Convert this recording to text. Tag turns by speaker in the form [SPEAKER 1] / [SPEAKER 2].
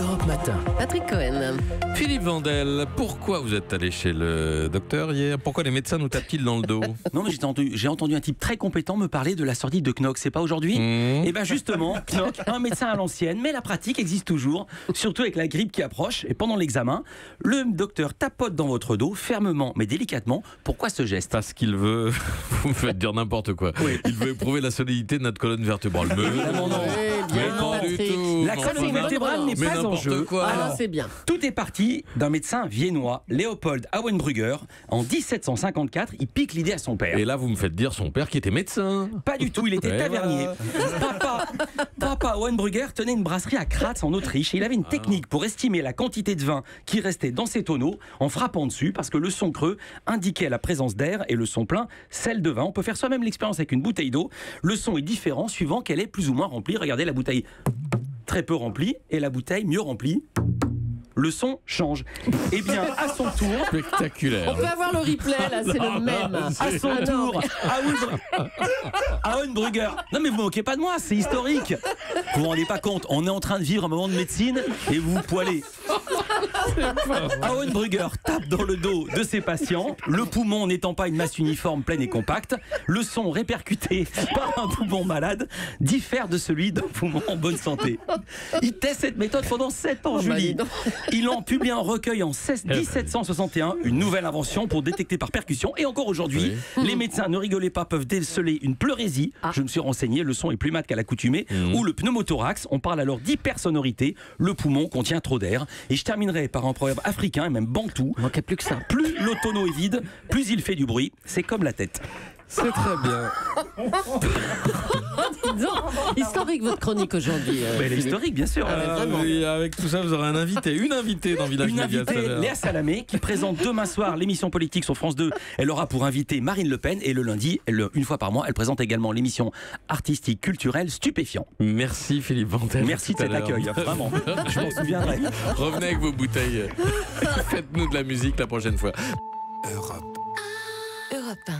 [SPEAKER 1] Europe Matin.
[SPEAKER 2] Patrick Cohen.
[SPEAKER 3] Philippe Vandel, pourquoi vous êtes allé chez le docteur hier? Pourquoi les médecins nous tapent-ils dans le dos?
[SPEAKER 1] Non, mais j'ai entendu un type très compétent me parler de la sortie de Knock. C'est pas aujourd'hui? Et bien justement, Knock, un médecin à l'ancienne, mais la pratique existe toujours, surtout avec la grippe qui approche. Et pendant l'examen, le docteur tapote dans votre dos, fermement mais délicatement. Pourquoi ce geste?
[SPEAKER 3] Parce qu'il veut, vous me faites dire n'importe quoi.
[SPEAKER 1] Oui.
[SPEAKER 3] Il veut éprouver la solidité de notre colonne vertébrale.
[SPEAKER 1] Évidemment non.
[SPEAKER 3] Mais
[SPEAKER 2] non,
[SPEAKER 3] pas du
[SPEAKER 2] Patrick.
[SPEAKER 3] tout.
[SPEAKER 1] La colonne vertébrale n'est
[SPEAKER 3] Mais
[SPEAKER 1] pas en
[SPEAKER 3] n'importe
[SPEAKER 1] jeu.
[SPEAKER 3] quoi.
[SPEAKER 2] Ah, c'est bien.
[SPEAKER 1] Tout est parti d'un médecin viennois, Léopold Auenbrugger. En 1754, il pique l'idée à son père.
[SPEAKER 3] Et là, vous me faites dire son père qui était médecin.
[SPEAKER 1] Pas du tout, il était
[SPEAKER 3] Ouais,
[SPEAKER 1] tavernier. Papa Auenbrugger tenait une brasserie à Graz en Autriche et il avait une technique pour estimer la quantité de vin qui restait dans ses tonneaux en frappant dessus parce que le son creux indiquait la présence d'air et le son plein celle de vin. On peut faire soi-même l'expérience avec une bouteille d'eau. Le son est différent suivant qu'elle est plus ou moins remplie. Regardez la bouteille très peu remplie et la bouteille mieux remplie. Le son change. Eh bien, à son tour,
[SPEAKER 3] Spectaculaire.
[SPEAKER 2] On peut avoir le replay, là, c'est le même.
[SPEAKER 1] à son
[SPEAKER 2] Ah non.
[SPEAKER 1] tour, Auenbrugger. Non mais vous vous moquez pas de moi, c'est historique. Vous vous rendez pas compte, on est en train de vivre un moment de médecine et vous vous poilez. Auenbrugger tape dans le dos de ses patients, le poumon n'étant pas une masse uniforme pleine et compacte, le son répercuté par un poumon malade diffère de celui d'un poumon en bonne santé. Il teste cette méthode pendant 7 ans,
[SPEAKER 2] Oh, bah,
[SPEAKER 1] Julie.
[SPEAKER 2] dis donc.
[SPEAKER 1] Il en publie un recueil en 1761, une nouvelle invention pour détecter par percussion. Et encore aujourd'hui, les médecins, ne rigolez pas, peuvent déceler une pleurésie. Je me suis renseigné, le son est plus mat qu'à l'accoutumée. Ou le pneumothorax, on parle alors d'hypersonorité. Le poumon contient trop d'air. Et je terminerai par un proverbe africain et même bantou.
[SPEAKER 2] Il manquait plus que ça.
[SPEAKER 1] Plus le tonneau est vide, plus il fait du bruit. C'est comme la tête.
[SPEAKER 3] C'est très bien.
[SPEAKER 2] Dis donc, historique votre chronique aujourd'hui.
[SPEAKER 1] Mais elle est
[SPEAKER 2] Philippe.
[SPEAKER 1] historique, bien sûr.
[SPEAKER 3] Oui, avec tout ça, vous aurez une invitée dans Village
[SPEAKER 1] Une
[SPEAKER 3] Média. tout à
[SPEAKER 1] invitée,
[SPEAKER 3] l'heure.
[SPEAKER 1] Léa Salamé, qui présente demain soir l'émission politique sur France 2. Elle aura pour invitée Marine Le Pen et le lundi, une fois par mois, elle présente également l'émission artistique culturelle Stupéfiant.
[SPEAKER 3] Merci Philippe Vandel.
[SPEAKER 1] Merci de
[SPEAKER 3] Tout à
[SPEAKER 1] cet
[SPEAKER 3] l'heure.
[SPEAKER 1] accueil, vraiment. Je m'en souviendrai.
[SPEAKER 3] Revenez avec vos bouteilles. Faites-nous de la musique la prochaine fois.
[SPEAKER 4] Europe 1.